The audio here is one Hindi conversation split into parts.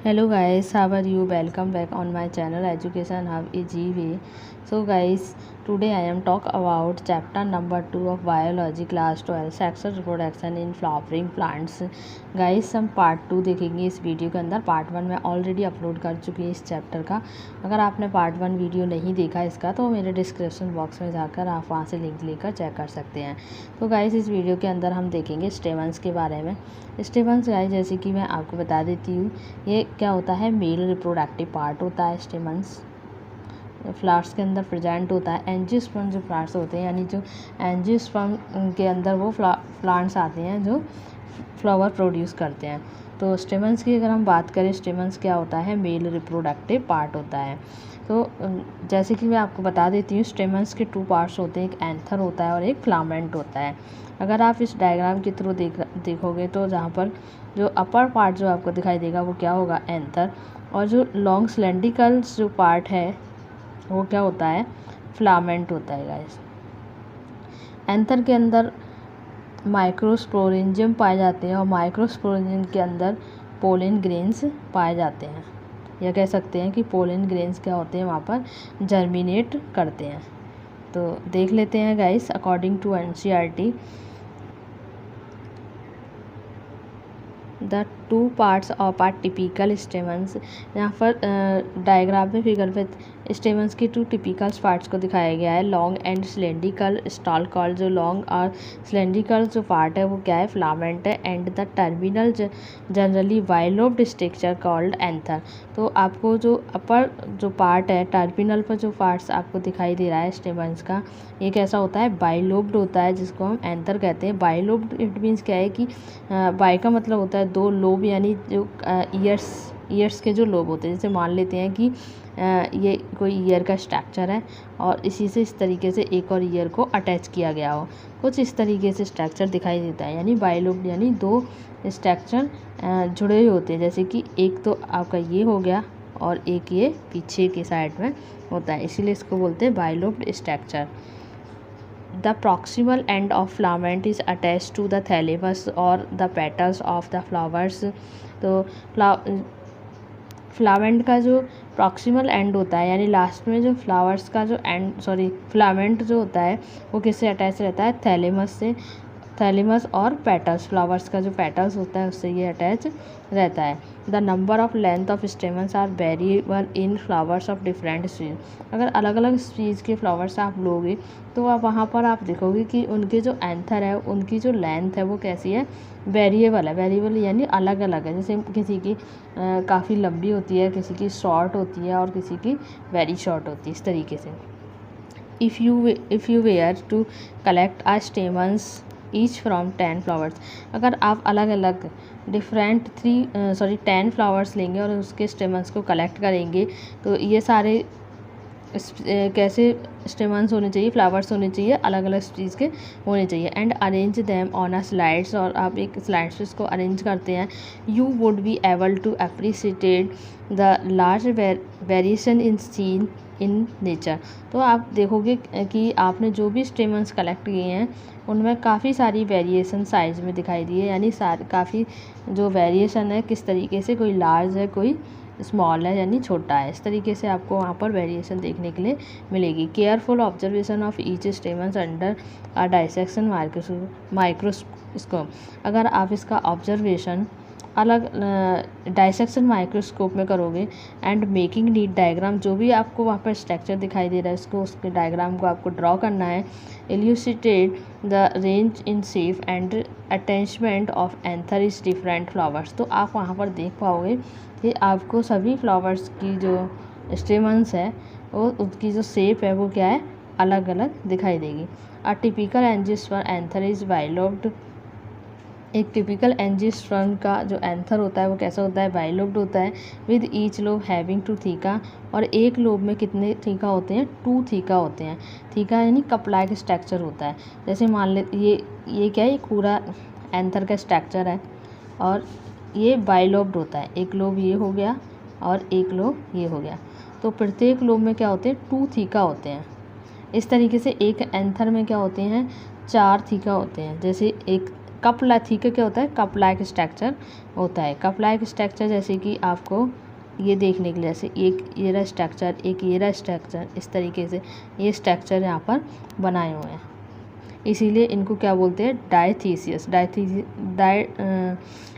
Hello guys, how are you? Welcome back on my channel Education Hub EGV. So guys, today I am talk about chapter number 2 of biology class 12 sexual reproduction in flowering plants. Guys हम पार्ट 2 देखेंगे इस वीडियो के अंदर। पार्ट 1 मैं ऑलरेडी अपलोड कर चुकी हूँ इस चैप्टर का। अगर आपने पार्ट 1 वीडियो नहीं देखा इसका तो मेरे डिस्क्रिप्शन बॉक्स में जाकर आप वहाँ से लिंक लेकर चेक कर सकते हैं। तो गाइस इस वीडियो के अंदर हम देखेंगे स्टेमन्स के बारे में। स्टेमन्स गाइस जैसे कि मैं आपको बता देती हूँ, ये क्या होता है, मेल रिप्रोडक्टिव पार्ट होता है स्टेमन्स। फ्लावर्स के अंदर प्रेजेंट होता है। एंजियोस्पर्म जो फ्लावर्स होते हैं, यानी जो एंजियोस्पर्म के अंदर वो प्लांट्स आते हैं जो फ्लावर प्रोड्यूस करते हैं। तो स्टेमन्स की अगर हम बात करें, स्टेमन्स क्या होता है, मेल रिप्रोडक्टिव पार्ट होता है। तो जैसे कि मैं आपको बता देती हूँ, स्टेमन्स के 2 पार्ट्स होते हैं, एक एंथर होता है और एक फिलामेंट होता है। अगर आप इस डायग्राम के थ्रू देखोगे तो जहाँ पर जो अपर पार्ट जो आपको दिखाई देगा वो क्या होगा, एंथर, और जो लॉन्ग सिलेंड्रिकल्स जो पार्ट है वो क्या होता है, फिलामेंट होता है गाइस। एंथर के अंदर माइक्रोस्पोरेंजियम पाए जाते हैं और माइक्रोस्पोरेंजियम के अंदर पोलन ग्रेन्स पाए जाते हैं, या कह सकते हैं कि पोलन ग्रेन्स क्या होते हैं, वहाँ पर जर्मिनेट करते हैं। तो देख लेते हैं guys, according to NCERT the 2 parts of a typical stamens. यहाँ पर डायग्राम में फिगर पे स्टेमन्स की 2 टिपिकल पार्ट्स को दिखाया गया है। Long and cylindrical stall call, जो लॉन्ग और सिलेंड्रिकल जो पार्ट है वो क्या है, फिलामेंट है। And the terminal generally bilobed structure called anther. तो आपको जो अपर जो पार्ट है, टर्मिनल पर जो पार्ट्स आपको दिखाई दे रहा है स्टेमन्स का, ये कैसा होता है, बाइलोब्ड होता है, जिसको हम एंथर कहते हैं। बाइलोब्ड इट मीन्स क्या है कि बाई का मतलब होता है 2 लोब, यानी जो ईयर्स के जो लोब होते हैं। जैसे मान लेते हैं कि ये कोई ईयर का स्ट्रक्चर है और इसी से इस तरीके से एक और ईयर को अटैच किया गया हो, कुछ इस तरीके से स्ट्रक्चर दिखाई देता है। यानी बाइलोब्ड यानी 2 स्ट्रक्चर जुड़े हुए होते हैं। जैसे कि एक तो आपका ये हो गया और एक ये पीछे के साइड में होता है, इसीलिए इसको बोलते हैं bilobed structure. The proximal end of filament is attached to the thalamus or the petals of the flowers। तो फिलामेंट का जो प्रॉक्सिमल एंड होता है, यानी लास्ट में जो फ्लावर्स का जो फिलामेंट जो होता है वो किससे अटैच रहता है, थैलेमस से। थैलेमस और पेटल्स, फ्लावर्स का जो पेटल्स होता है उससे ये अटैच रहता है। The number of length of stamens are variable in flowers of different species. अगर अलग अलग स्पीज के फ्लावर्स आप लोगे तो आप वहाँ पर आप देखोगे कि उनके जो एंथर है, उनकी जो लेंथ है वो कैसी है, वेरिएबल है। वेरिएबल यानी अलग अलग है। जैसे किसी की काफ़ी लंबी होती है, किसी की शॉर्ट होती है और किसी की वेरी शॉर्ट होती है, इस तरीके से। If you were to collect a stamens each from 10 flowers. अगर आप अलग अलग डिफरेंट 10 फ्लावर्स लेंगे और उसके स्टेमन्स को कलेक्ट करेंगे, तो ये सारे कैसे स्टेमन्स होने चाहिए, फ्लावर्स होने चाहिए, अलग अलग चीज़ के होने चाहिए। And arrange them on a slides, और आप एक स्लाइड्स पे इसको अरेंज करते हैं। You would be able to appreciate the large variation in seen in nature. तो आप देखोगे कि आपने जो भी स्टेमन्स कलेक्ट किए हैं उनमें काफ़ी सारी वेरिएशन साइज़ में दिखाई दी है, यानी काफ़ी जो वेरिएशन है किस तरीके से, कोई लार्ज है कोई स्मॉल है यानी छोटा है, इस तरीके से आपको वहाँ पर वेरिएशन देखने के लिए मिलेगी। Careful observation of each stamens under a dissection microscope. अगर आप इसका ऑब्जर्वेशन अलग डाइसेक्शन माइक्रोस्कोप में करोगे एंड मेकिंग नीट डायग्राम, जो भी आपको वहाँ पर स्ट्रक्चर दिखाई दे रहा है उसको, उसके डायग्राम को आपको ड्रॉ करना है। Illustrate the range in shape and attachment of anther is different flowers. तो आप वहाँ पर देख पाओगे कि आपको सभी फ्लावर्स की जो स्टेमन्स है वो उसकी जो शेप है वो क्या है, अलग अलग दिखाई देगी। A typical angiosperm anther is bilobed. एक टिपिकल एंजियोस्पर्म का जो एंथर होता है वो कैसा होता है, बाइलोब्ड होता है। With each lobe having 2 theca, और एक लोब में कितने थीका होते हैं, 2 थीका होते हैं। थीका यानी कप लाइक स्ट्रक्चर होता है। जैसे मान ले ये क्या है, ये पूरा एंथर का स्ट्रक्चर है और ये बाइलोब्ड होता है। एक लोब ये हो गया और एक लोब ये हो गया। तो प्रत्येक लोब में क्या होते हैं, 2 थीका होते हैं। इस तरीके से एक एंथर में क्या होते हैं, 4 थीका होते हैं। जैसे एक कप लाइक थीका क्या होता है, कप लाइक स्ट्रक्चर होता है। कप लाइक स्ट्रक्चर जैसे कि आपको ये देखने के लिए, जैसे एक ये रहा स्ट्रक्चर, एक ये रहा स्ट्रक्चर, इस तरीके से ये स्ट्रक्चर यहाँ पर बनाए हुए हैं, इसीलिए इनको क्या बोलते हैं, डायथीसियस।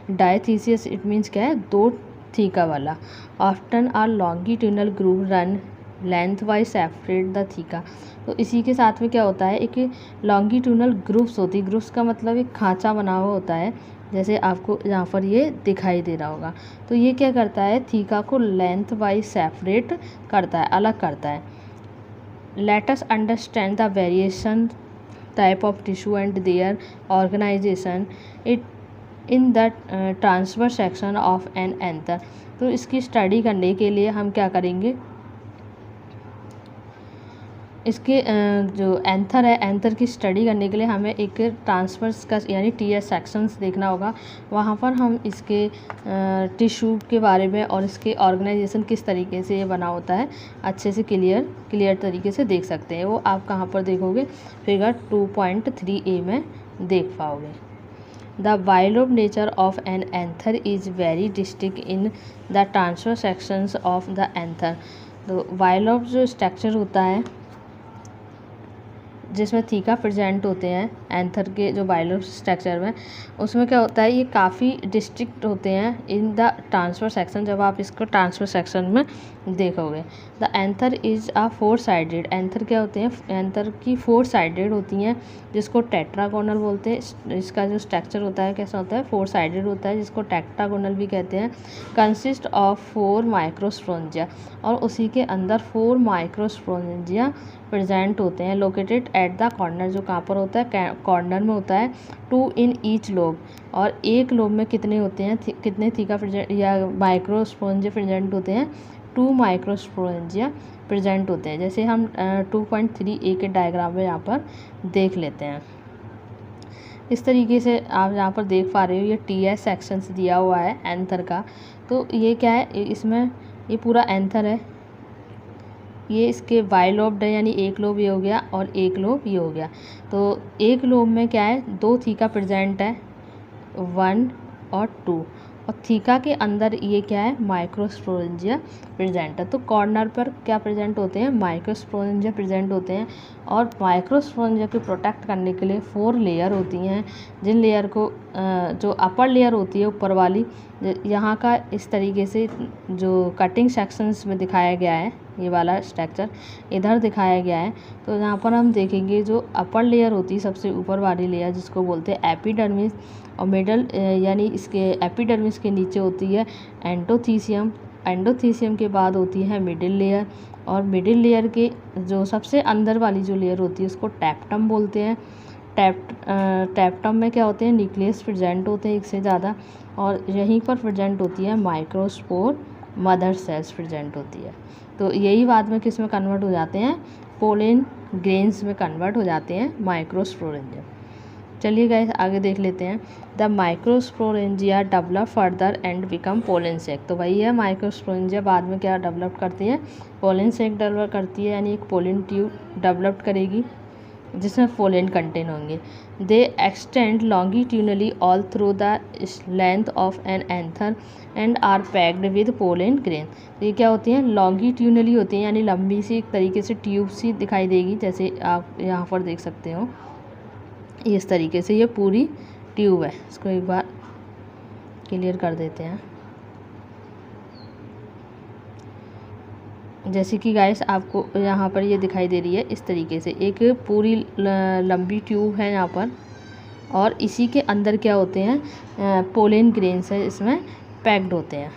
डायथीसियस इट मीन्स क्या है, दो थीका वाला। Often are longitudinal groove run lengthwise separate the theca. तो इसी के साथ में क्या होता है, एक लॉन्गिट्यूडनल ग्रुप्स होती है। ग्रुप्स का मतलब एक खांचा बना हुआ होता है, जैसे आपको यहाँ पर ये दिखाई दे रहा होगा। तो ये क्या करता है, थीका को लेंथ वाइज सेपरेट करता है, अलग करता है। Let us understand the variation type of tissue and their organisation it in the transverse section of an anther. तो इसकी स्टडी करने के लिए हम क्या करेंगे, इसके जो एंथर है, एंथर की स्टडी करने के लिए हमें एक ट्रांसवर्स का यानी टीएस सेक्शंस देखना होगा। वहाँ पर हम इसके टिश्यू के बारे में और इसके ऑर्गेनाइजेशन किस तरीके से ये बना होता है अच्छे से क्लियर तरीके से देख सकते हैं। वो आप कहाँ पर देखोगे, फिगर 2.3a में देख पाओगे। The bilobe nature of an anther is very distinct in the transverse sections of the anther. तो बाइलोब जो स्ट्रक्चर होता है जिसमें थीका प्रेजेंट होते हैं एंथर के जो बाइलोब स्ट्रक्चर में, उसमें क्या होता है, ये काफ़ी डिस्ट्रिक्ट होते हैं इन द ट्रांसफर सेक्शन। जब आप इसको ट्रांसफर सेक्शन में देखोगे, the anther is a 4 sided. Anther क्या होते हैं, एंथर की 4 साइडेड होती हैं, जिसको टेट्रागोनल बोलते हैं। इसका जो स्ट्रक्चर होता है कैसा होता है, 4 साइडेड होता है, जिसको टेट्रागोनल भी कहते हैं। कंसिस्ट ऑफ 4 माइक्रोस्पोरेंजिया, और उसी के अंदर 4 माइक्रोस्पोरेंजिया प्रेजेंट होते हैं। लोकेटेड एट द कॉर्नर, जो कहाँ पर होता है, कॉर्नर में होता है। 2 इन ईच लोब, और एक लोब में कितने होते हैं, कितने थीका प्रेजेंट या माइक्रोस्पोरेंजिया प्रेजेंट होते हैं, 2 माइक्रोस्पोरेंजिया प्रेजेंट होते हैं। जैसे हम 2.3a के डायग्राम में यहाँ पर देख लेते हैं। इस तरीके से आप यहाँ पर देख पा रहे हो, ये टीएस सेक्शंस दिया हुआ है एंथर का। तो ये क्या है, इसमें ये पूरा एंथर है, ये इसके बाइलोब्ड है, यानी एक लोब ये हो गया और एक लोब ये हो गया। तो एक लोब में क्या है, 2 थीका प्रेजेंट है, 1 और 2, और थीका के अंदर ये क्या है, माइक्रोस्पोरेंजिया प्रेजेंट है। तो कॉर्नर पर क्या प्रेजेंट होते हैं, माइक्रोस्पोरेंजिया प्रेजेंट होते हैं। और माइक्रोस्पोरेंजिया को प्रोटेक्ट करने के लिए 4 लेयर होती हैं, जिन लेयर को जो अपर लेयर होती है ऊपर वाली, यहाँ का इस तरीके से जो कटिंग सेक्शंस में दिखाया गया है, ये वाला स्ट्रक्चर इधर दिखाया गया है। तो यहाँ पर हम देखेंगे जो अपर लेयर होती है, सबसे ऊपर वाली लेयर, जिसको बोलते हैं एपिडर्मिस, और मिडल यानी इसके एपिडर्मिस के नीचे होती है एंडोथीसियम। एंडोथीसियम के बाद होती है मिडिल लेयर, और मिडिल लेयर के जो सबसे अंदर वाली जो लेयर होती है उसको टैप्टम बोलते हैं। टैप्टम में क्या होते हैं, न्यूक्लियस प्रेजेंट होते हैं एक से ज़्यादा, और यहीं पर प्रेजेंट होती है माइक्रोस्पोर मदर सेल्स प्रेजेंट होती है। तो यही बाद में किस में कन्वर्ट हो जाते हैं, पोलन ग्रेन्स में कन्वर्ट हो जाते हैं माइक्रोस्पोरेंजिया। चलिए गाइस आगे देख लेते हैं। The microsporangia develop further and become pollen sac. तो वही है, माइक्रोस्पोरेंजिया बाद में क्या डेवलप करती है, पोलन सेक डेवलप करती है, यानी एक पोलन ट्यूब डेवलप करेगी जिसमें पोलन कंटेन होंगे। They extend longitudinally all through the length of an anther and are packed with pollen grain. तो ये क्या होती हैं, लॉन्गिट्यूडनली होती हैं, यानी लंबी सी एक तरीके से ट्यूब सी दिखाई देगी, जैसे आप यहाँ पर देख सकते हो। इस तरीके से ये पूरी ट्यूब है, इसको एक बार क्लियर कर देते हैं। जैसे कि गाइस आपको यहाँ पर ये दिखाई दे रही है, इस तरीके से एक पूरी लंबी ट्यूब है यहाँ पर, और इसी के अंदर क्या होते हैं, पोलन ग्रेन्स है, इसमें पैक्ड होते हैं।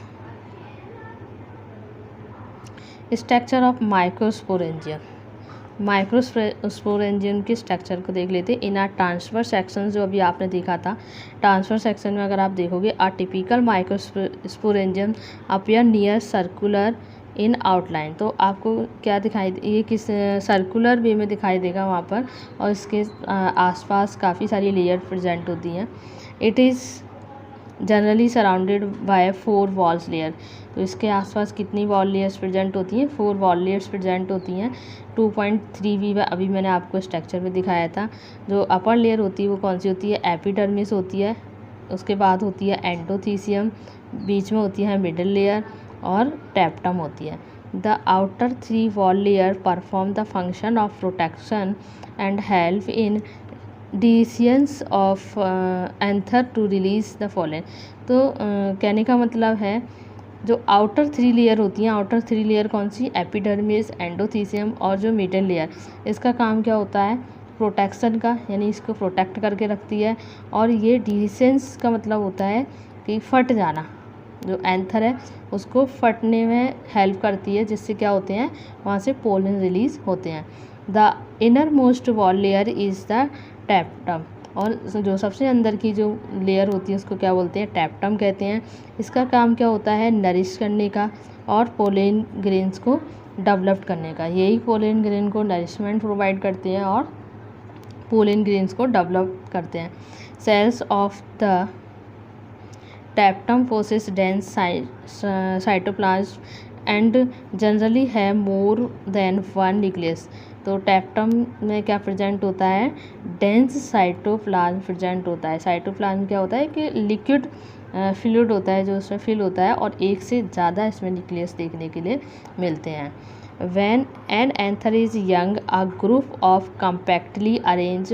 Structure of microsporangium. माइक्रोस्पोरेंजियम के स्ट्रक्चर को देख लेते हैं। इन आर ट्रांसफर सेक्शन, जो अभी आपने देखा था, ट्रांसफर सेक्शन में अगर आप देखोगे, a typical microsporangium appear near circular in outline. तो आपको क्या दिखाई, ये किस सर्कुलर वे में दिखाई देगा वहाँ पर, और इसके आसपास काफ़ी सारी लेयर प्रेजेंट होती हैं। It is generally surrounded by 4 walls layer. तो इसके आसपास कितनी वॉल लेयर्स प्रेजेंट होती हैं? 4 वॉल लेयर्स प्रेजेंट होती हैं। 2.3 अभी मैंने आपको स्ट्रक्चर में दिखाया था। जो अपर लेयर होती है वो कौन सी होती है? एपिडर्मिस होती है। उसके बाद होती है एंडोथीसियम, बीच में होती है मिडिल लेयर और टैप्टम होती है। The outer 3 wall layer perform the function of protection and help in dehiscence of anther to release the pollen. तो कहने का मतलब है जो आउटर 3 लेयर होती हैं, आउटर 3 लेयर कौन सी? एपिडर्मिस, एंडोथीसियम और जो मिडल लेयर, इसका काम क्या होता है? प्रोटेक्शन का, यानी इसको प्रोटेक्ट करके रखती है। और ये डिसेंस का मतलब होता है कि फट जाना, जो एंथर है उसको फटने में हेल्प करती है, जिससे क्या होते हैं वहाँ से पोलन रिलीज होते हैं। The inner most wall layer is the tapetum, और जो सबसे अंदर की जो लेयर होती है उसको क्या बोलते हैं? टैप्टम कहते हैं। इसका काम क्या होता है? नरिश करने का और पोलन ग्रेन्स को डेवलप करने का। यही पोलन ग्रेन को नरिशमेंट प्रोवाइड करते हैं और पोलन ग्रेन्स को डेवलप करते हैं। Cells of the tapetum possess dense cytoplasm and generally है मोर देन 1 न्यूक्लियस। तो टैप्टम में क्या प्रेजेंट होता है? डेंस साइटोप्लाज्म प्रेजेंट होता है। साइटोप्लाज्म क्या होता है कि लिक्विड फ्लूइड होता है जो उसमें फिल होता है, और एक से ज़्यादा इसमें न्यूक्लियस देखने के लिए मिलते हैं। When an anther is young, a group of compactly arranged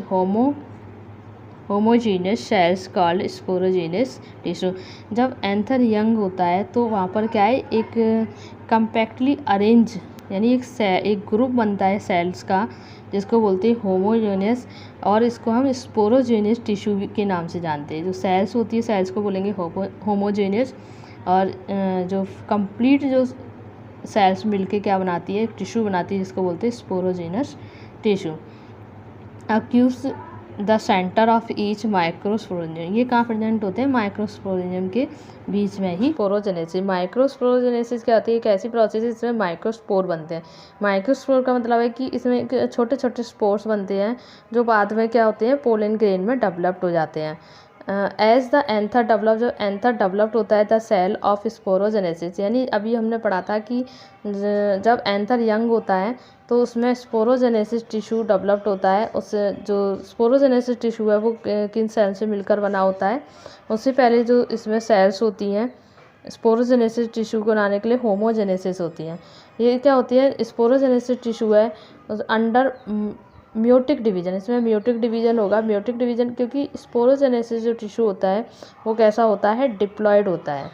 homogeneous cells called sporogenous tissue। जब एंथर यंग होता है तो वहाँ पर क्या है? एक कम्पैक्टली अरेंज, यानी एक ग्रुप बनता है सेल्स का, जिसको बोलते हैं होमोजेनियस, और इसको हम स्पोरोजेनियस टिश्यू के नाम से जानते हैं। जो सेल्स होती है सेल्स को बोलेंगे होमोजेनियस, और जो कंप्लीट जो सेल्स मिलके क्या बनाती है? एक टिश्यू बनाती है, जिसको बोलते हैं sporogenous tissue. Occupies the centre of each microsporangium. ये कहाँ प्रेजेंट होते हैं? माइक्रोस्पोरेंजियम के बीच में ही। स्पोरोजेनेसिस, माइक्रोस्पोरोजेनेसिस क्या होती है? एक ऐसी प्रोसेस है जिसमें माइक्रोस्पोर बनते हैं। माइक्रोस्पोर का मतलब है कि इसमें छोटे छोटे स्पोर्स बनते हैं जो बाद में क्या होते हैं? पोलन ग्रेन में डेवलप्ड हो जाते हैं। एज द एंथर डेवलप, जो एंथर डेवलप्ड होता है द सेल ऑफ स्पोरोजेनेसिस, यानी अभी हमने पढ़ा था कि जब एंथर यंग होता है तो उसमें स्पोरोजेनेसिस टिश्यू डेवलप्ड होता है। उस जो स्पोरोजेनेसिस टिश्यू है वो किन सेल से मिलकर बना होता है? उससे पहले जो इसमें सेल्स होती हैं स्पोरोजेनेसिस टिश्यू को बनाने के लिए होमोजेनेसिस होती हैं। ये क्या होती है? स्पोरोजेनेसिस टिश्यू है अंडर म्योटिक डिवीजन, इसमें म्योटिक डिवीजन होगा। म्योटिक डिवीजन क्योंकि स्पोरोजेनेसिस जो टिश्यू होता है वो कैसा होता है? डिप्लॉयड होता है।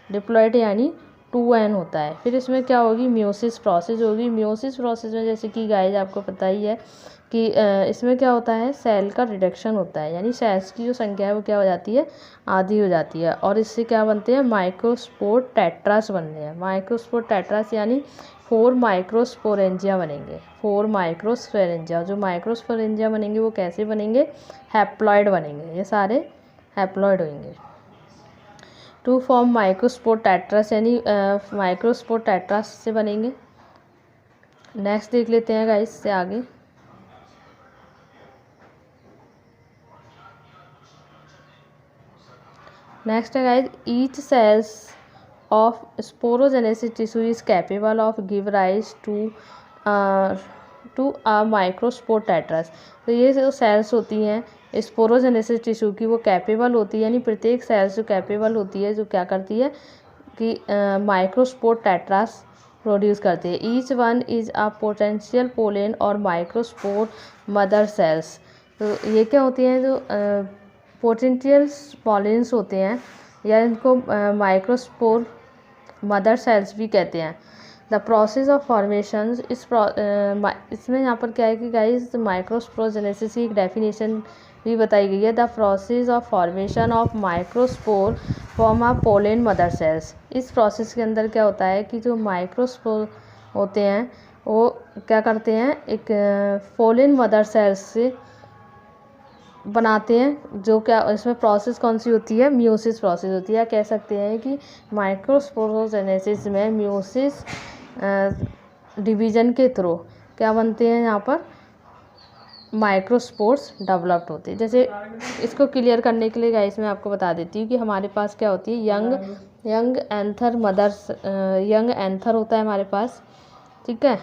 डिप्लॉयड यानी 2n होता है। फिर इसमें क्या होगी? म्योसिस प्रोसेस होगी। म्योसिस प्रोसेस में जैसे कि गाइस आपको पता ही है कि इसमें क्या होता है? सेल का रिडक्शन होता है, यानी सेल्स की जो संख्या है वो क्या हो जाती है? आधी हो जाती है, और इससे क्या बनते हैं? माइक्रोस्पोर टेट्रास बनते हैं। माइक्रोस्पोर टेट्रास यानी 4 माइक्रोस्पोरेंजिया बनेंगे। 4 माइक्रोस्पोरेंजिया, जो माइक्रोस्पोरेंजिया बनेंगे वो कैसे बनेंगे? हैप्लॉइड बनेंगे, ये सारे हैप्लॉइड होंगे। टू फॉर्म माइक्रोस्पोर टेट्रास, यानी माइक्रोस्पोर टेट्रास से बनेंगे। नेक्स्ट देख लेते हैं गाइस से आगे। नेक्स्ट है guys, each cells of sporogenesis tissue is capable of give rise to a microspore tetrads. तो ये जो सेल्स होती हैं स्पोरोजेनेसिस टिश्यू की वो कैपेबल होती है, यानी प्रत्येक सेल्स जो कैपेबल होती है, जो क्या करती है कि माइक्रोस्पोर टेट्रास प्रोड्यूस करती है। Each one is a potential pollen और माइक्रोस्पोर मदर सेल्स। तो ये क्या होती हैं? जो पोटेंशियल पोलेंस होते हैं, या इनको माइक्रोस्पोर मदर सेल्स भी कहते हैं। द प्रोसेस ऑफ फॉर्मेशन, इसमें यहाँ पर क्या है कि गाइस माइक्रोस्पोरोजेनेसिस की एक डेफिनेशन भी बताई गई है। The process of formation of microspore form a pollen mother cells. इस प्रोसेस के अंदर क्या होता है कि जो माइक्रोस्पोर होते हैं वो क्या करते हैं? एक पोलन मदर सेल्स से बनाते हैं। जो क्या इसमें प्रोसेस कौन सी होती है? म्योसिस प्रोसेस होती है। कह सकते हैं कि माइक्रोस्पोरोजेनेसिस में म्योसिस डिवीजन के थ्रू क्या बनते हैं? यहाँ पर माइक्रोस्पोर्स डेवलप्ड होते हैं। जैसे इसको क्लियर करने के लिए गाइस मैं आपको बता देती हूँ कि हमारे पास क्या होती है, यंग एंथर होता है हमारे पास, ठीक है।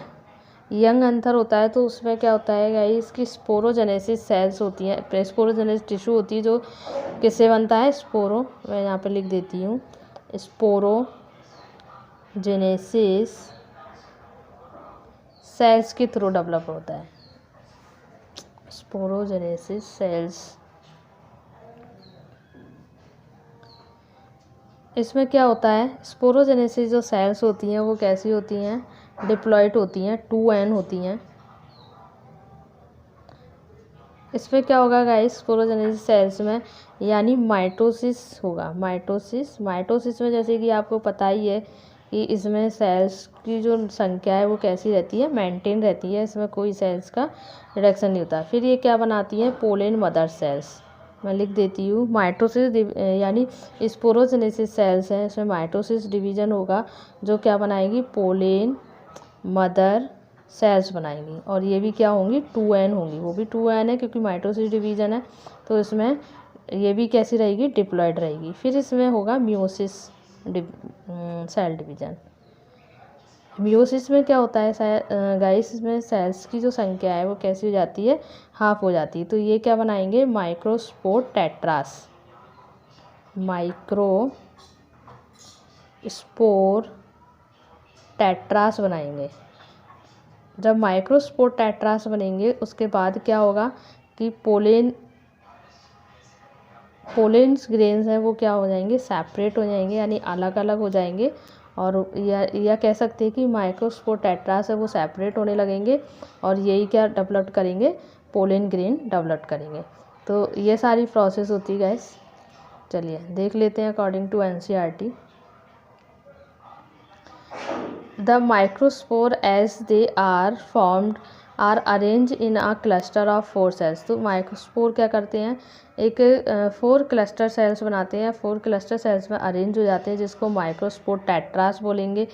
यंग एंथर होता है तो उसमें क्या होता है गाइस की स्पोरोजेनेसिस सेल्स होती हैं, स्पोरोजेनेसिस टिश्यू होती है जो किससे बनता है, स्पोरो, मैं यहाँ पे लिख देती हूँ, स्पोरोजेनेसिस सेल्स के थ्रू डेवलप होता है, स्पोरोजेनेसिस सेल्स। इसमें क्या होता है, स्पोरोजेनेसिस जो सेल्स होती हैं वो कैसी होती हैं, डिप्लॉयड होती हैं, 2n होती हैं। इसमें क्या होगा गाइस, स्पोरोजेनेसिस सेल्स में यानी माइटोसिस होगा, माइटोसिस में जैसे कि आपको पता ही है कि इसमें सेल्स की जो संख्या है वो कैसी रहती है, मेंटेन रहती है, इसमें कोई सेल्स का रिडक्शन नहीं होता। फिर ये क्या बनाती है, पोलेन मदर सेल्स, मैं लिख देती हूँ, माइटोसिस यानी स्पोरोजेनेसिस सेल्स हैं, इसमें माइटोसिस डिवीजन होगा जो क्या बनाएगी, पोलेन मदर सेल्स बनाएंगी। और ये भी क्या होंगी, 2n होंगी, वो भी 2n है क्योंकि माइटोसिस डिवीजन है, तो इसमें ये भी कैसी रहेगी, डिप्लॉयड रहेगी। फिर इसमें होगा मियोसिस सेल डिवीजन। मियोसिस में क्या होता है गाइस, इसमें सेल्स की जो संख्या है वो कैसी हो जाती है, हाफ हो जाती है। तो ये क्या बनाएंगे, माइक्रोस्पोर टेट्रास बनाएंगे। जब माइक्रोस्पोर टेट्रास बनेंगे उसके बाद क्या होगा कि पोलेन्स ग्रेन्स हैं वो क्या हो जाएंगे, सेपरेट हो जाएंगे, यानी अलग अलग हो जाएंगे। और या कह सकते हैं कि माइक्रोस्पोर टेट्रास है वो सेपरेट होने लगेंगे और यही क्या डेवलप करेंगे, पोलेन ग्रेन डेवलप करेंगे। तो ये सारी प्रोसेस होती है गाइस। चलिए देख लेते हैं according to NCERT। The microspore as they are formed are arranged in a cluster of 4 cells। तो माइक्रोस्पोर क्या करते हैं, एक 4 क्लस्टर सेल्स बनाते हैं, 4 क्लस्टर सेल्स में अरेंज हो जाते हैं जिसको माइक्रोस्पोर टेट्रास बोलेंगे।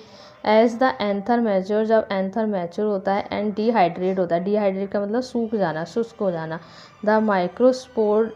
एज द एंथर मैच्योर, जब एंथर मैच्योर होता है एंड डिहाइड्रेट होता है, डिहाइड्रेट का मतलब सूख जाना, शुष्क हो जाना, the microspore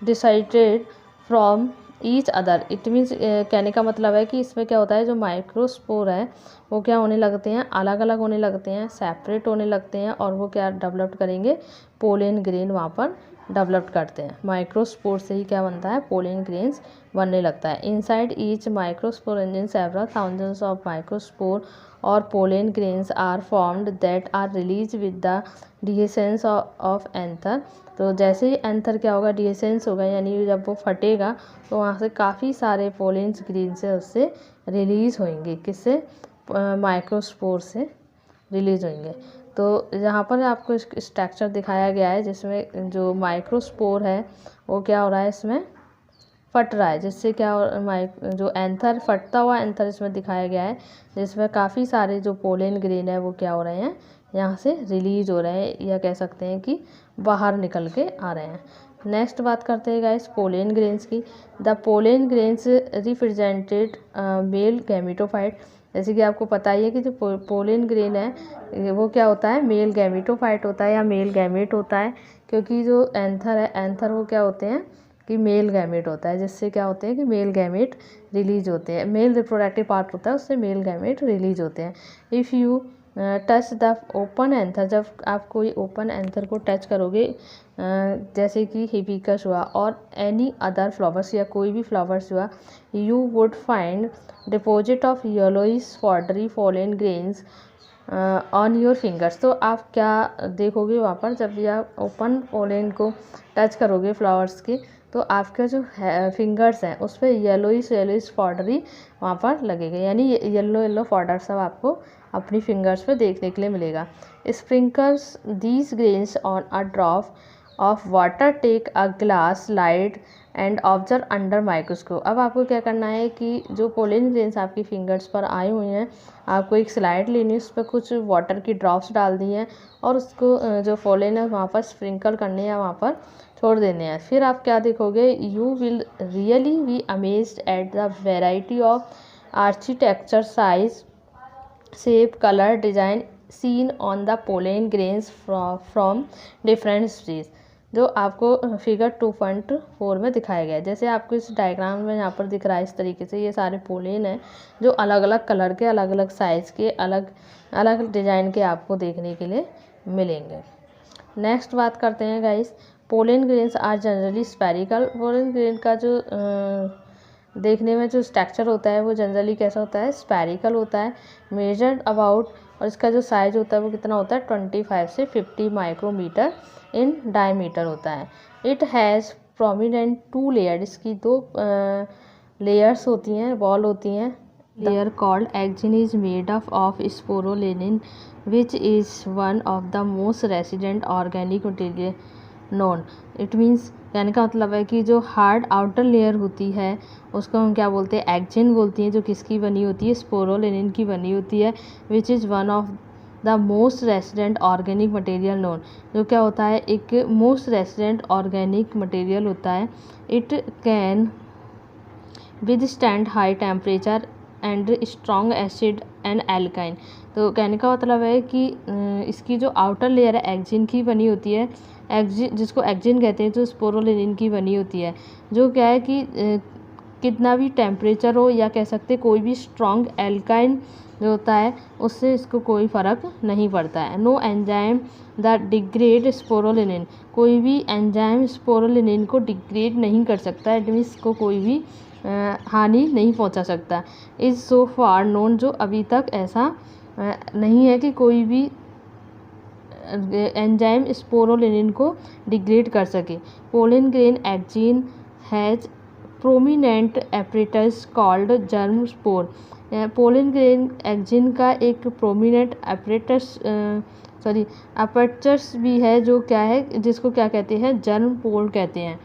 decided from each other. It means कहने का मतलब है कि इसमें क्या होता है, जो माइक्रोस्पोर है वो क्या होने लगते हैं, अलग अलग होने लगते हैं, सेपरेट होने लगते हैं और वो क्या डेवलप करेंगे, पोलेन ग्रेन वहाँ पर डेवलप करते हैं। माइक्रोस्पोर से ही क्या बनता है, पोलेन ग्रेन्स बनने लगता है। Inside each microspore engine several thousands of microspore or pollen grains are formed that are release with the dehiscence of anther. तो जैसे ही एंथर क्या होगा, डिहेसेंस होगा, यानी जब वो फटेगा तो वहाँ से काफ़ी सारे पोलेन्स ग्रेन से उससे रिलीज़ होंगे, किससे, माइक्रोस्पोर से रिलीज़ होंगे। तो यहाँ पर आपको स्ट्रक्चर दिखाया गया है जिसमें जो माइक्रोस्पोर है वो क्या हो रहा है, इसमें फट रहा है, जिससे क्या जो एंथर, फटता हुआ एंथर इसमें दिखाया गया है, जिसमें काफ़ी सारे जो पोलेन ग्रेन है वो क्या हो रहे हैं, यहाँ से रिलीज हो रहे हैं, या कह सकते हैं कि बाहर निकल के आ रहे हैं। नेक्स्ट बात करते हैं गाइस पोलेन ग्रेन्स की। The pollen grains represented male gametophyte. जैसे कि आपको पता ही है कि जो पोलेन ग्रेन है वो क्या होता है, मेल गैमेटोफाइट होता है या मेल गैमेट होता है, क्योंकि जो एंथर है, एंथर वो क्या होते हैं कि मेल गैमेट होता है, जिससे क्या होते हैं कि मेल गैमेट रिलीज होते हैं, मेल रिप्रोडक्टिव पार्ट होता है उससे मेल गैमेट रिलीज होते हैं। If you touch the open anther, जब आप कोई ओपन एंथर को टच करोगे जैसे कि हिबिस्कस हुआ और एनी अदर फ्लावर्स या कोई भी फ्लावर्स हुआ, you would find deposit of yellowish powdery pollen grains on your fingers. तो आप क्या देखोगे वहाँ पर, जब भी आप ओपन पोलेन को टच करोगे फ्लावर्स के, तो आपका जो फिंगर्स हैं उस पर येलोइश पाउडरी वहाँ पर लगेगा, यानी येलो पाउडर सब आपको अपनी फिंगर्स पे देखने के लिए मिलेगा। Sprinkles these grains on a drop of water, take a glass light and observe under microscope. अब आपको क्या करना है कि जो पोलेन ग्रेन्स आपकी फिंगर्स पर आए हुए हैं, आपको एक स्लाइड लेनी है, उस पर कुछ वाटर की ड्रॉप्स डाल दी हैं और उसको जो पोलेन है वहाँ पर स्प्रिंकल करने हैं, वहाँ पर छोड़ देने हैं। फिर आप क्या देखोगे, you will really be amazed at the variety of architecture, size, shape, colour, design seen on the pollen grains from different species, जो आपको फिगर 2.4 में दिखाया गया है। जैसे आपको इस डायग्राम में यहाँ पर दिख रहा है इस तरीके से, ये सारे पोलेन हैं जो अलग अलग कलर के, अलग अलग साइज़ के, अलग अलग डिज़ाइन के आपको देखने के लिए मिलेंगे। नेक्स्ट बात करते हैं guys, pollen grains are generally spherical. Pollen grain का जो देखने में जो स्ट्रक्चर होता है वो जनरली कैसा होता है, स्फेरिकल होता है। मेजर्ड अबाउट, और इसका जो साइज़ होता है वो कितना होता है, 25 से 50 माइक्रोमीटर इन डायमीटर होता है। इट हैज़ प्रोमिनेंट 2 लेयर, इसकी 2 लेयर्स होती हैं, बॉल होती हैं। Layer called exine is made up of sporopollenin which is one of the most resistant organic material known. It means, कहने का मतलब है कि जो हार्ड आउटर लेयर होती है उसको हम क्या बोलते हैं, एक्जिन बोलती हैं, जो किसकी बनी होती है, स्पोरोलिनिन की बनी होती है। विच is one of the most resistant organic material known, जो क्या होता है, एक मोस्ट रेसिडेंट ऑर्गेनिक मटेरियल होता है। It can withstand high temperature and strong acid and alkyne. तो कहने का मतलब है कि इसकी जो आउटर लेयर है एक्जिन की बनी होती है, एक्जिन जिसको एक्जिन कहते हैं, जो स्पोरोलिनिन की बनी होती है, जो क्या है कि कितना भी टेम्परेचर हो या कह सकते कोई भी स्ट्रॉन्ग एल्काइन जो होता है उससे इसको कोई फ़र्क नहीं पड़ता है। नो एंजाइम द डिग्रेड स्पोरोलिनिन, कोई भी एंजाइम स्पोरोलिनिन को डिग्रेड नहीं कर सकता है, इट मीन्स इसको कोई भी हानि नहीं पहुंचा सकता। इज़ सो फार नोन, जो अभी तक ऐसा नहीं है कि कोई भी एंजाइम स्पोरोलिनिन को डिग्रेड कर सके। Pollen grain exine has prominent apertures called germ स्पोर। पोलन ग्रेन एक्जिन का एक प्रोमिनेंट अपर्चर्स भी है, जो क्या है, जिसको क्या कहते हैं, जर्म पोल कहते हैं।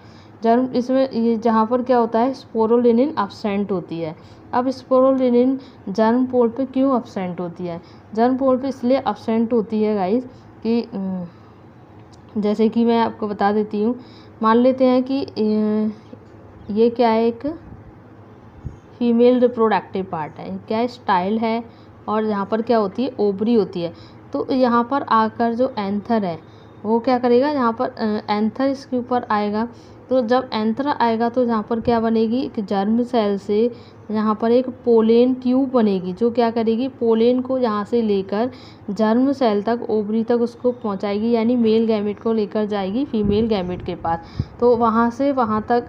जर्म, इसमें ये जहाँ पर क्या होता है, स्पोरोलिनिन अब्सेंट होती है। अब स्पोरोलिनिन जर्म पोल पे क्यों अब्सेंट होती है? जर्म पोल पे इसलिए अब्सेंट होती है गाइस कि जैसे कि मैं आपको बता देती हूँ, मान लेते हैं कि ये क्या है, एक फीमेल रिप्रोडक्टिव पार्ट है, क्या है, स्टाइल है, और यहाँ पर क्या होती है, ओवरी होती है। तो यहाँ पर आकर जो एंथर है वो क्या करेगा, यहाँ पर एंथर इसके ऊपर आएगा। तो जब एंथर आएगा तो यहाँ पर क्या बनेगी, एक जर्म सेल से यहाँ पर एक पोलेन ट्यूब बनेगी, जो क्या करेगी, पोलेन को यहाँ से लेकर जर्म सेल तक, ओवरी तक उसको पहुँचाएगी, यानी मेल गैमेट को लेकर जाएगी फीमेल गैमेट के पास। तो वहाँ से वहाँ तक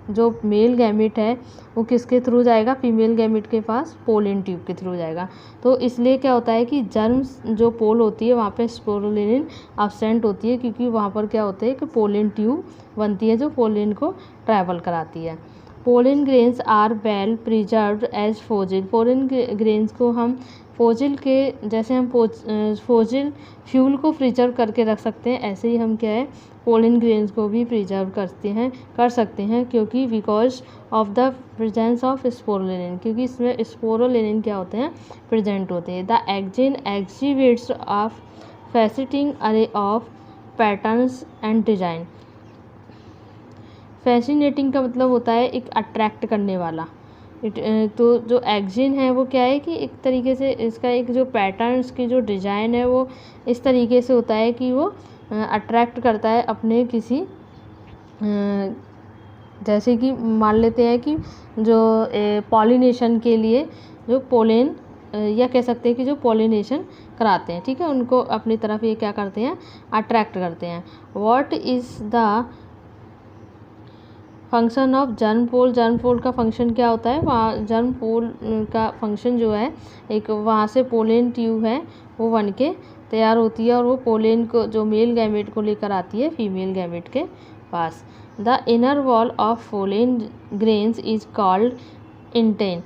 जो मेल गैमेट है वो किसके थ्रू जाएगा, फीमेल गैमेट के पास पोलेन ट्यूब के थ्रू जाएगा। तो इसलिए क्या होता है कि जर्म जो पोल होती है वहाँ पे स्पोरोलिनिन अब्सेंट होती है, क्योंकि वहाँ पर क्या होता है कि पोलेन ट्यूब बनती है जो पोलेन को ट्रैवल कराती है। Pollen grains are well preserved as fossil. Pollen grains को हम फोजिल के, जैसे हम फोजिल फ्यूल को प्रिजर्व करके रख सकते हैं, ऐसे ही हम क्या है, पोलन ग्रेन्स को भी प्रिजर्व कर सकते हैं, क्योंकि because of the presence of sporopollenin, क्योंकि इसमें स्पोरोलिनिन क्या होते हैं, प्रेजेंट होते हैं। द एक्जिन एक्जिबिट्स ऑफ फैसिटिंग अरे of patterns and design. Fascinating का मतलब होता है एक अट्रैक्ट करने वाला। तो जो एक्जिन है वो क्या है कि एक तरीके से इसका एक जो पैटर्न्स की जो डिज़ाइन है वो इस तरीके से होता है कि वो अट्रैक्ट करता है अपने किसी, जैसे कि मान लेते हैं कि जो पॉलिनेशन के लिए जो पोलेन, या कह सकते हैं कि जो पॉलिनेशन कराते हैं, ठीक है, उनको अपनी तरफ ये क्या करते हैं, अट्रैक्ट करते हैं। What is the function of germ pore. Germ pore का फंक्शन क्या होता है, वहाँ जर्म पोल का फंक्शन जो है, एक वहाँ से पोलेन ट्यूब है वो बन के तैयार होती है, और वो पोलेन को, जो मेल गैमेट को लेकर आती है फीमेल गैमेट के पास। The inner wall of pollen grains is called intine.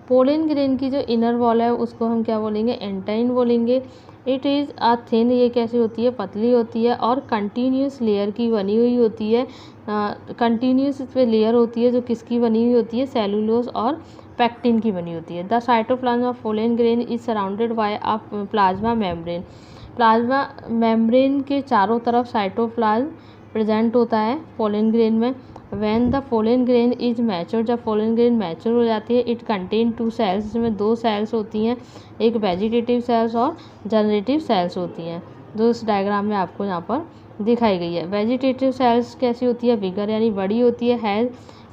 Pollen grain की जो इनर वॉल है उसको हम क्या बोलेंगे, एंटाइन बोलेंगे। इट इज़ अ थिन, ये कैसी होती है, पतली होती है, और कंटिन्यूस लेयर की बनी हुई होती है। कंटिन्यूस इस पर लेयर होती है, जो किसकी बनी हुई होती है, सेलुलोज और पैक्टिन की बनी होती है। The cytoplasm of pollen grain is surrounded by a plasma membrane. Plasma membrane के चारों तरफ साइटोप्लाज्म प्रेजेंट होता है पोलेन ग्रेन में। When the pollen grain is mature, जब पोलन ग्रेन मैच्योर हो जाती है, इट कंटेन 2 सेल्स, इसमें 2 सेल्स होती हैं, एक वेजिटेटिव सेल्स और जनरेटिव सेल्स होती हैं, जो इस डायग्राम में आपको यहाँ पर दिखाई गई है। वेजिटेटिव सेल्स कैसी होती है, बिगर यानी बड़ी होती है, हैज़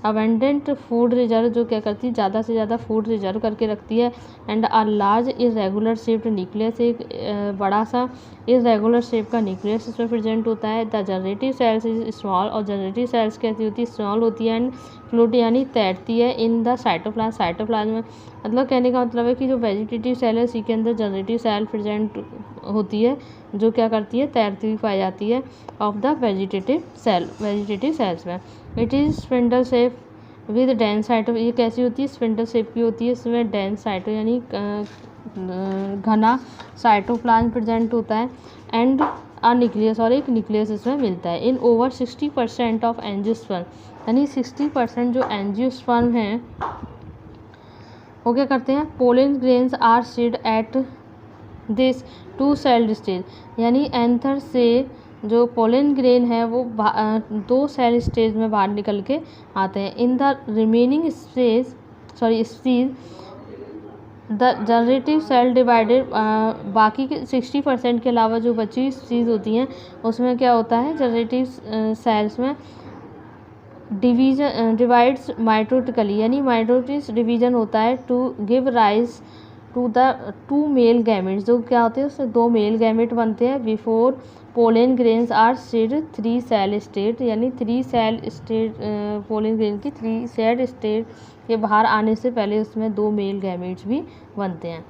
अबेंडेंट फूड रिजर्व, जो क्या करती है ज़्यादा से ज़्यादा फूड रिजर्व करके रखती है, and a large irregular shaped nucleus, एक बड़ा सा इरेगुलर शेप का न्यूक्लियस इसमें प्रेजेंट होता है। The generative cells is small, और जनरेटिव सेल्स कैसी होती है, स्मॉल होती है, एंड फ्लोट यानी तैरती है इन द साइटोप्लाज्म, साइटोप्लाज्म में, मतलब कहने का मतलब है कि जो वेजिटेटिव सेल है उसी के अंदर जनरेटिव सेल प्रेजेंट होती है, जो क्या करती है, तैरती हुई पाई जाती है ऑफ द वेजिटेटिव सेल्स में। It is spindle shape with dense cyto, ये कैसी होती है, स्पिंडल शेप की होती है, इसमें डेंस साइटो यानी घना साइटोप्लाज्म प्रेजेंट होता है, एंड अ न्यूक्लियस, और एक न्यूक्लियस इसमें मिलता है। इन ओवर 60% ऑफ एंजियोस्पर्म, यानी 60% जो एंजियोस्पर्म हैं वो क्या करते हैं, pollen grains are shed at this 2 celled stage, यानी एंथर से जो पोलन ग्रेन है वो 2 सेल स्टेज में बाहर निकल के आते हैं। In the remaining stage the generative cell divided, बाकी के 60% के अलावा जो बची चीज़ होती हैं उसमें क्या होता है, जनरेटिव सेल्स में डिवाइड्स माइटोटिकली, यानी माइटोटिस डिवीजन होता है, to give rise to the 2 male gametes, जो क्या होते हैं उससे 2 मेल गैमेट बनते हैं। Before pollen grains are shed 3 cell state, यानी 3 सेल स्टेट, पोलन ग्रेन की 3 सेल स्टेट के बाहर आने से पहले उसमें 2 मेल गैमेट्स भी बनते हैं।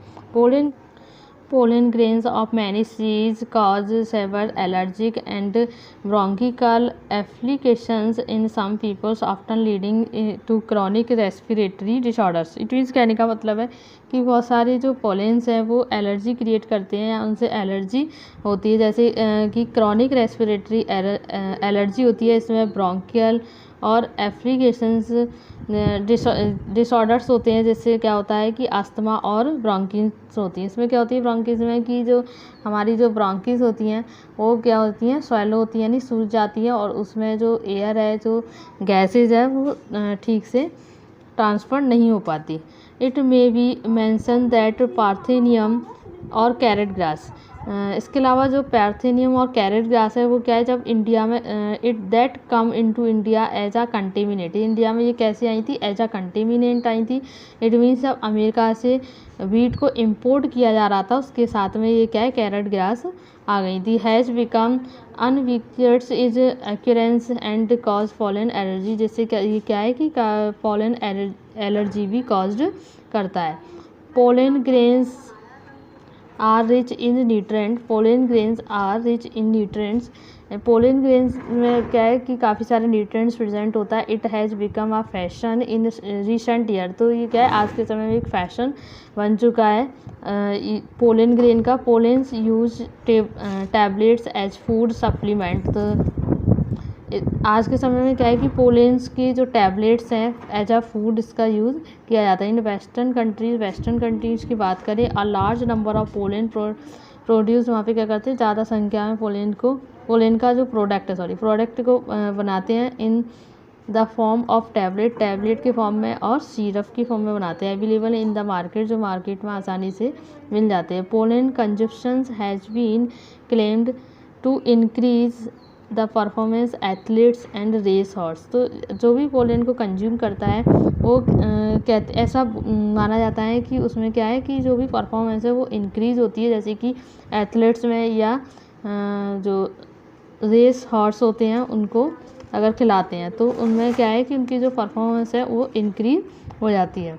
Pollen grains of many seeds cause severe allergic and bronchial afflictions in some people, often leading to chronic respiratory disorders. It means कहने का मतलब है कि बहुत सारे जो पोलेंस हैं वो एलर्जी क्रिएट करते हैं या उनसे एलर्जी होती है, जैसे कि क्रॉनिक रेस्पिरेटरी एलर्जी होती है, इसमें ब्रोंकियल और एफ्लिकेशंस डिसऑर्डर्स होते हैं, जिससे क्या होता है कि अस्थमा और ब्रोंकिस होती है। इसमें क्या होती है, ब्रोंकिस में कि जो हमारी जो ब्रोंकिस होती हैं वो क्या होती हैं, स्वेलो होती है, यानी सूज जाती है, और उसमें जो एयर है, जो गैसेज है वो ठीक से ट्रांसफ़र नहीं हो पाती। It may be mention that parthenium और कैरेट ग्रास, इसके अलावा जो पार्थेनियम और कैरेट ग्रास है वो क्या है, जब इंडिया में it that come into India as a contaminate, India में ये कैसे आई थी, एज अ कंटेमिनेंट आई थी। इट मीन्स जब अमेरिका से वीट को इंपोर्ट किया जा रहा था उसके साथ में ये क्या है, कैरेट ग्रास आ गई थी। Has become ubiquitous is occurrence and cause pollen allergy, जिससे ये क्या है कि पॉलन एलर्जी भी कॉज्ड करता है। Pollen grains are rich in nutrient, pollen grains are rich in nutrients, pollen grains में क्या है कि काफ़ी सारे न्यूट्रेंट्स प्रेजेंट होता है। It has become a fashion in recent year, तो ये क्या है आज के समय में एक फैशन बन चुका है पोलन ग्रेन का। Pollens use tablets as food supplement, तो आज के समय में क्या है कि पोलेंस की जो टैबलेट्स हैं एज अ फूड इसका यूज़ किया जाता है। इन वेस्टर्न कंट्रीज़ की बात करें, a large number of pollen produce, वहाँ पे क्या करते हैं ज़्यादा संख्या में पोलन का जो प्रोडक्ट को बनाते हैं in the form of tablet के फॉर्म में और सिरप की फॉर्म में बनाते हैं। अवेलेबल इन द मार्केट, जो मार्केट में आसानी से मिल जाते हैं। Pollen consumptions has been claimed to increase the performance athletes and race horse, तो जो भी पोलन को कंज्यूम करता है वो ऐसा माना जाता है कि उसमें क्या है कि जो भी परफॉर्मेंस है वो इंक्रीज़ होती है, जैसे कि एथलीट्स में या जो रेस हॉर्स होते हैं उनको अगर खिलाते हैं तो उनमें क्या है कि उनकी जो परफॉर्मेंस है वो इंक्रीज हो जाती है।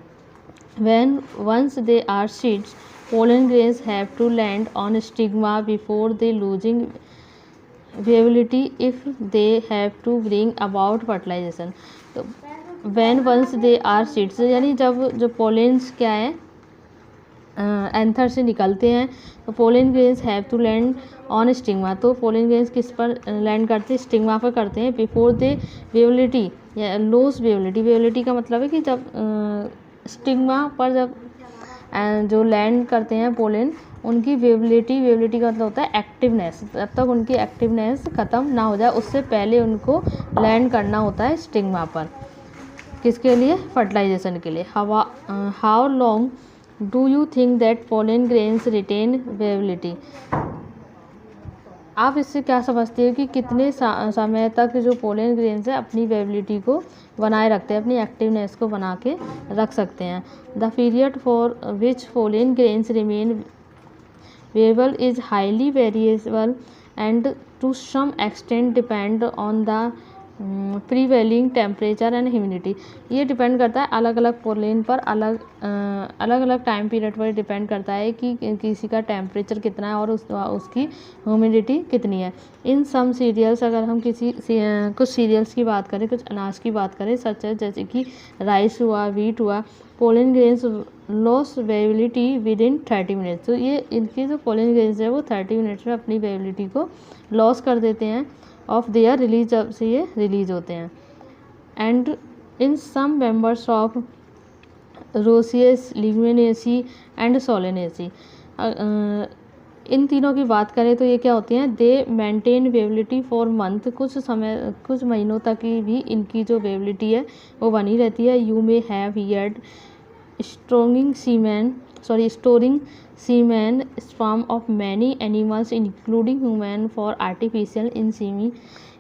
When once they are shed, pollen grains have to land on stigma before they losing viability if they have to bring about fertilization, तो when once they are seeds, यानी जब पोलेंस क्या है एंथर से निकलते हैं तो pollen grains have to land on stigma, तो पोलन ग्रेन्स किस पर लैंड करते हैं, स्टिग्मा पर करते हैं। बिफोर दे वेबिलिटी या लूज वेबिलिटी का मतलब है कि जब स्टिग्मा पर जब जो लैंड करते हैं पोलन उनकी वेबिलिटी का मतलब होता है एक्टिवनेस, जब तक उनकी एक्टिवनेस ख़त्म ना हो जाए उससे पहले उनको लैंड करना होता है स्टिग्मा पर। किसके लिए? फर्टिलाइजेशन के लिए। How long do you think that pollen grains retain viability? आप इससे क्या समझते हो कि कितने समय तक जो पोलन ग्रेन्स है अपनी वेबिलिटी को बनाए रखते हैं, अपनी एक्टिवनेस को बना के रख सकते हैं। The period for which pollen grains remain variable is highly variable and to some extent depend on the prevailing temperature and humidity. ये डिपेंड करता है अलग अलग पोलेन पर, अलग अलग टाइम पीरियड पर डिपेंड करता है कि किसी का टेम्परेचर कितना है और उसकी ह्यूमिडिटी कितनी है। इन सम सीरियल्स, अगर हम कुछ सीरियल्स की बात करें, कुछ अनाज की बात करें, सच है जैसे कि राइस हुआ, वीट हुआ, pollen grains loss viability with in 30 minutes. तो ये इनके जो पोलन ग्रेन्स है वो 30 मिनट्स में अपनी वेबिलिटी को लॉस कर देते हैं ऑफ देयर रिलीज, जब से ये रिलीज होते हैं। And in some members of Rosaceae, Leguminaceae and Solanaceae, इन तीनों की बात करें तो ये क्या होती हैं? They maintain viability for month, कुछ महीनों तक ही भी इनकी जो वेबिलिटी है वो बनी रहती है। You may have heard storing semen sperm of many animals including human for artificial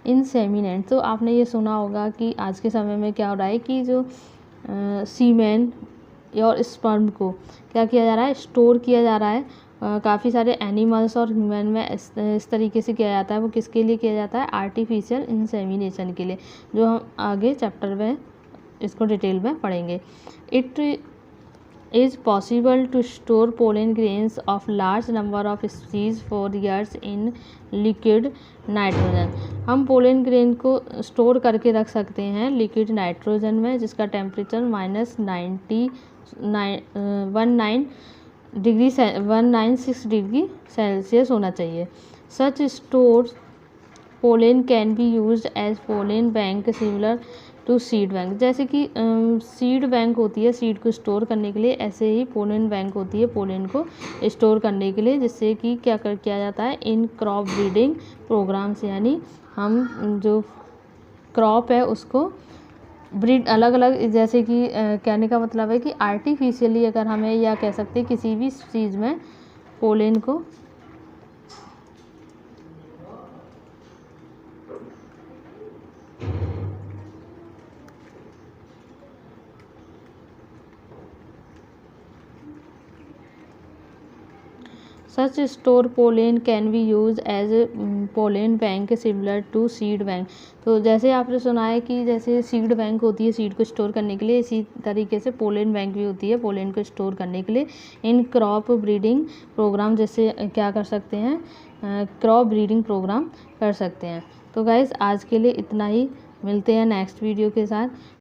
insemination. तो आपने ये सुना होगा कि आज के समय में क्या हो रहा है कि जो सीमेन और स्पर्म को क्या किया जा रहा है? स्टोर किया जा रहा है काफ़ी सारे एनिमल्स और ह्यूमन में इस तरीके से किया जाता है। वो किसके लिए किया जाता है? आर्टिफिशियल इंसेमिनेशन के लिए, जो हम आगे चैप्टर में इसको डिटेल में पढ़ेंगे। It is possible to store pollen grains of large number of species for years in liquid nitrogen। हम पोलन ग्रेन को स्टोर करके रख सकते हैं लिक्विड नाइट्रोजन में, जिसका टेम्परेचर -196 डिग्री सेल्सियस होना चाहिए। Such store pollen can be used as pollen bank similar to seed bank. जैसे कि सीड बैंक होती है सीड को स्टोर करने के लिए, ऐसे ही पोलन बैंक होती है पोलन को स्टोर करने के लिए, जिससे कि क्या किया जाता है? इन क्रॉप ब्रीडिंग प्रोग्राम से, यानी हम जो क्रॉप है उसको ब्रीड अलग अलग, जैसे कि कहने का मतलब है कि आर्टिफिशियली अगर हमें, या कह सकते हैं किसी भी चीज़ में पोलन को such store pollen can be use as pollen bank similar to seed bank. तो जैसे आपने सुना है कि जैसे सीड बैंक होती है सीड को स्टोर करने के लिए, इसी तरीके से पोलन बैंक भी होती है पोलन को स्टोर करने के लिए। इन क्रॉप ब्रीडिंग प्रोग्राम, जैसे क्या कर सकते हैं? क्रॉप ब्रीडिंग प्रोग्राम कर सकते हैं। तो गाइस आज के लिए इतना ही, मिलते हैं नेक्स्ट वीडियो के साथ।